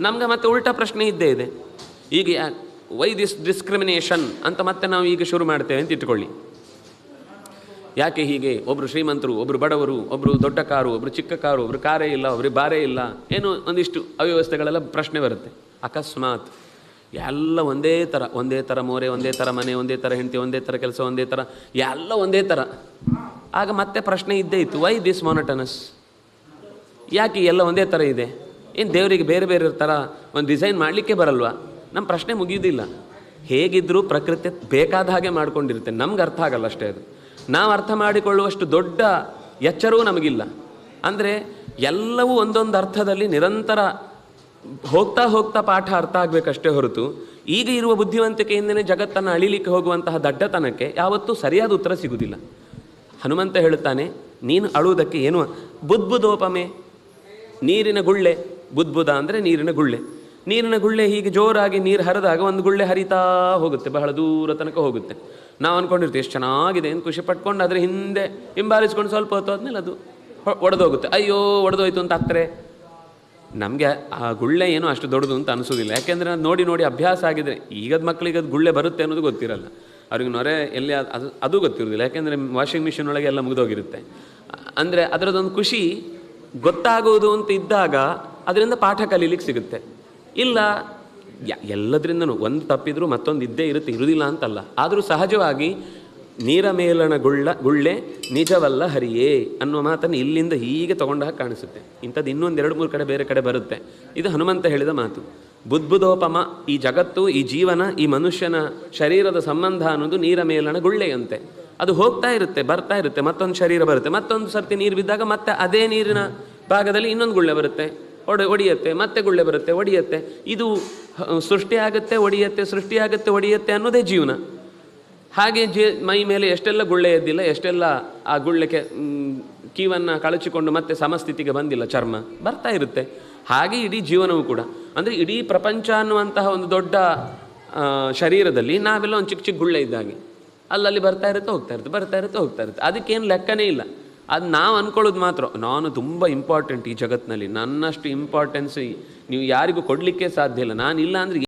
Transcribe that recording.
ನಮ್ಗೆ ಮತ್ತೆ ಉಲ್ಟಾ ಪ್ರಶ್ನೆ ಇದ್ದೇ ಇದೆ. ಈಗ ವೈ ದಿಸ್ ಡಿಸ್ಕ್ರಿಮಿನೇಷನ್ ಅಂತ ಮತ್ತೆ ನಾವು ಈಗ ಶುರು ಮಾಡ್ತೇವೆ ಅಂತ ಇಟ್ಕೊಳ್ಳಿ. ಯಾಕೆ ಹೀಗೆ? ಒಬ್ಬರು ಶ್ರೀಮಂತರು, ಒಬ್ಬರು ಬಡವರು, ಒಬ್ಬರು ದೊಡ್ಡ ಕಾರು, ಒಬ್ಬರು ಚಿಕ್ಕ ಕಾರು, ಒಬ್ಬರು ಕಾರೇ ಇಲ್ಲ, ಒಬ್ರಿಗೆ ಬಾರೇ ಇಲ್ಲ, ಏನು ಒಂದಿಷ್ಟು ಅವ್ಯವಸ್ಥೆಗಳೆಲ್ಲ ಪ್ರಶ್ನೆ ಬರುತ್ತೆ. ಅಕಸ್ಮಾತ್ ಎಲ್ಲ ಒಂದೇ ಥರ ಮೋರೆ, ಒಂದೇ ಥರ ಮನೆ, ಒಂದೇ ಥರ ಹೆಂಡತಿ, ಒಂದೇ ಥರ ಕೆಲಸ, ಒಂದೇ ಥರ ಎಲ್ಲ ಒಂದೇ ಥರ, ಆಗ ಮತ್ತೆ ಪ್ರಶ್ನೆ ಇದ್ದೇ ಇತ್ತು, ವೈ ದಿಸ್ ಮೊನಟನಸ್? ಯಾಕೆ ಎಲ್ಲ ಒಂದೇ ಥರ ಇದೆ? ಏನು ದೇವರಿಗೆ ಬೇರೆ ಬೇರೆ ಥರ ಒಂದು ಡಿಸೈನ್ ಮಾಡಲಿಕ್ಕೆ ಬರಲ್ವಾ? ನಮ್ಮ ಪ್ರಶ್ನೆ ಮುಗಿಯೋದಿಲ್ಲ. ಹೇಗಿದ್ದರೂ ಪ್ರಕೃತಿ ಬೇಕಾದ ಹಾಗೆ ಮಾಡ್ಕೊಂಡಿರುತ್ತೆ, ನಮ್ಗೆ ಅರ್ಥ ಆಗಲ್ಲ ಅಷ್ಟೇ. ಅದು ನಾವು ಅರ್ಥ ಮಾಡಿಕೊಳ್ಳುವಷ್ಟು ದೊಡ್ಡ ಎಚ್ಚರವೂ ನಮಗಿಲ್ಲ. ಅಂದರೆ ಎಲ್ಲವೂ ಒಂದೊಂದು ಅರ್ಥದಲ್ಲಿ ನಿರಂತರ ಹೋಗ್ತಾ ಹೋಗ್ತಾ ಪಾಠ ಅರ್ಥ ಆಗಬೇಕಷ್ಟೇ ಹೊರತು ಈಗ ಇರುವ ಬುದ್ಧಿವಂತಿಕೆಯಿಂದಲೇ ಜಗತ್ತನ್ನು ಅಳಿಲಿಕ್ಕೆ ಹೋಗುವಂತಹ ದಡ್ಡತನಕ್ಕೆ ಯಾವತ್ತೂ ಸರಿಯಾದ ಉತ್ತರ ಸಿಗುವುದಿಲ್ಲ. ಹನುಮಂತ ಹೇಳುತ್ತಾನೆ, ನೀನು ಅಳುವುದಕ್ಕೆ ಏನು? ಬುದ್ಬುದೋಪಮೆ, ನೀರಿನ ಗುಳ್ಳೆ. ಬುದ್ಬುದ ಅಂದರೆ ನೀರಿನ ಗುಳ್ಳೆ. ನೀರಿನ ಗುಳ್ಳೆ ಹೀಗೆ ಜೋರಾಗಿ ನೀರು ಹರಿದಾಗ ಒಂದು ಗುಳ್ಳೆ ಹರಿತಾ ಹೋಗುತ್ತೆ, ಬಹಳ ದೂರ ತನಕ ಹೋಗುತ್ತೆ. ನಾವು ಅಂದ್ಕೊಂಡಿರ್ತೀವಿ ಎಷ್ಟು ಚೆನ್ನಾಗಿದೆ ಅಂತ ಖುಷಿ ಪಟ್ಕೊಂಡು ಅದರ ಹಿಂದೆ ಹಿಂಬಾಲಿಸ್ಕೊಂಡು ಸ್ವಲ್ಪ ಹೊತ್ತು ಆದಮೇಲೆ ಅದು ಒಡೆದೋಗುತ್ತೆ. ಅಯ್ಯೋ ಒಡೆದೋಯ್ತು ಅಂತ ಆಗ್ತಾರೆ. ನಮಗೆ ಆ ಗುಳ್ಳೆ ಏನೋ ಅಷ್ಟು ದೊಡ್ಡದು ಅಂತ ಅನಿಸೋದಿಲ್ಲ. ಯಾಕೆಂದರೆ ಅದು ನೋಡಿ ನೋಡಿ ಅಭ್ಯಾಸ ಆಗಿದೆ. ಈಗದ ಮಕ್ಕಳಿಗೆ ಅದು ಗುಳ್ಳೆ ಬರುತ್ತೆ ಅನ್ನೋದು ಗೊತ್ತಿರಲ್ಲ, ಅವ್ರಿಗೆ ನೊರೆ ಎಲ್ಲಿ ಅದು ಗೊತ್ತಿರೋದಿಲ್ಲ. ಯಾಕೆಂದರೆ ವಾಷಿಂಗ್ ಮಿಷಿನ್ ಒಳಗೆ ಎಲ್ಲ ಮುಗಿದೋಗಿರುತ್ತೆ. ಅಂದರೆ ಅದರದ್ದೊಂದು ಖುಷಿ ಗೊತ್ತಾಗೋದು ಅಂತ ಇದ್ದಾಗ ಅದರಿಂದ ಪಾಠ ಕಲೀಲಿಕ್ಕೆ ಸಿಗುತ್ತೆ. ಇಲ್ಲ ಎಲ್ಲದರಿಂದನೂ ಒಂದು ತಪ್ಪಿದ್ರೂ ಮತ್ತೊಂದು ಇದ್ದೇ ಇರುತ್ತೆ, ಇರುವುದಿಲ್ಲ ಅಂತಲ್ಲ. ಆದರೂ ಸಹಜವಾಗಿ ನೀರ ಮೇಲಣ ಗುಳ್ಳೆ ನಿಜವಲ್ಲ ಹರಿಯೇ ಅನ್ನುವ ಮಾತನ್ನು ಇಲ್ಲಿಂದ ಹೀಗೆ ತಗೊಂಡಾಗ ಕಾಣಿಸುತ್ತೆ. ಇಂಥದ್ದು ಇನ್ನೊಂದು 2-3 ಕಡೆ ಬೇರೆ ಕಡೆ ಬರುತ್ತೆ. ಇದು ಹನುಮಂತ ಹೇಳಿದ ಮಾತು. ಬುದ್ಬುದೋಪಮ, ಈ ಜಗತ್ತು, ಈ ಜೀವನ, ಈ ಮನುಷ್ಯನ ಶರೀರದ ಸಂಬಂಧ ಅನ್ನೋದು ನೀರ ಮೇಲಣ ಗುಳ್ಳೆಯಂತೆ. ಅದು ಹೋಗ್ತಾ ಇರುತ್ತೆ, ಬರ್ತಾ ಇರುತ್ತೆ, ಮತ್ತೊಂದು ಶರೀರ ಬರುತ್ತೆ, ಮತ್ತೊಂದು ಸರ್ತಿ ನೀರು ಬಿದ್ದಾಗ ಮತ್ತೆ ಅದೇ ನೀರಿನ ಭಾಗದಲ್ಲಿ ಇನ್ನೊಂದು ಗುಳ್ಳೆ ಬರುತ್ತೆ, ಒಡೆಯುತ್ತೆ, ಮತ್ತೆ ಗುಳ್ಳೆ ಬರುತ್ತೆ, ಒಡೆಯುತ್ತೆ. ಇದು ಸೃಷ್ಟಿಯಾಗುತ್ತೆ, ಒಡೆಯುತ್ತೆ, ಸೃಷ್ಟಿಯಾಗುತ್ತೆ, ಒಡೆಯುತ್ತೆ ಅನ್ನೋದೇ ಜೀವನ. ಹಾಗೆ ಮೈ ಮೇಲೆ ಎಷ್ಟೆಲ್ಲ ಗುಳ್ಳೆ ಎದ್ದಿಲ್ಲ, ಎಷ್ಟೆಲ್ಲ ಆ ಗುಳ್ಳೆಗೆ ಕೀವನ್ನು ಕಳಚಿಕೊಂಡು ಮತ್ತೆ ಸಮಸ್ಥಿತಿಗೆ ಬಂದಿಲ್ಲ, ಚರ್ಮ ಬರ್ತಾ ಇರುತ್ತೆ. ಹಾಗೆ ಇಡೀ ಜೀವನವೂ ಕೂಡ. ಅಂದರೆ ಇಡೀ ಪ್ರಪಂಚ ಅನ್ನುವಂತಹ ಒಂದು ದೊಡ್ಡ ಶರೀರದಲ್ಲಿ ನಾವೆಲ್ಲ ಒಂದು ಚಿಕ್ಕ ಚಿಕ್ಕ ಗುಳ್ಳೆ ಇದ್ದಾಗೆ ಅಲ್ಲಲ್ಲಿ ಬರ್ತಾ ಇರುತ್ತೆ, ಹೋಗ್ತಾ ಇರುತ್ತೆ, ಬರ್ತಾ ಇರುತ್ತೆ, ಹೋಗ್ತಾ ಇರುತ್ತೆ. ಅದಕ್ಕೇನು ಲೆಕ್ಕನೇ ಇಲ್ಲ. ಅದು ನಾವು ಅಂದ್ಕೊಳ್ಳೋದು ಮಾತ್ರ, ನಾನು ತುಂಬ ಇಂಪಾರ್ಟೆಂಟ್ ಈ ಜಗತ್ತಿನಲ್ಲಿ, ನನ್ನಷ್ಟು ಇಂಪಾರ್ಟೆನ್ಸ್ ನೀವು ಯಾರಿಗೂ ಕೊಡಲಿಕ್ಕೆ ಸಾಧ್ಯ ಇಲ್ಲ, ನಾನಿಲ್ಲ ಅಂದರೆ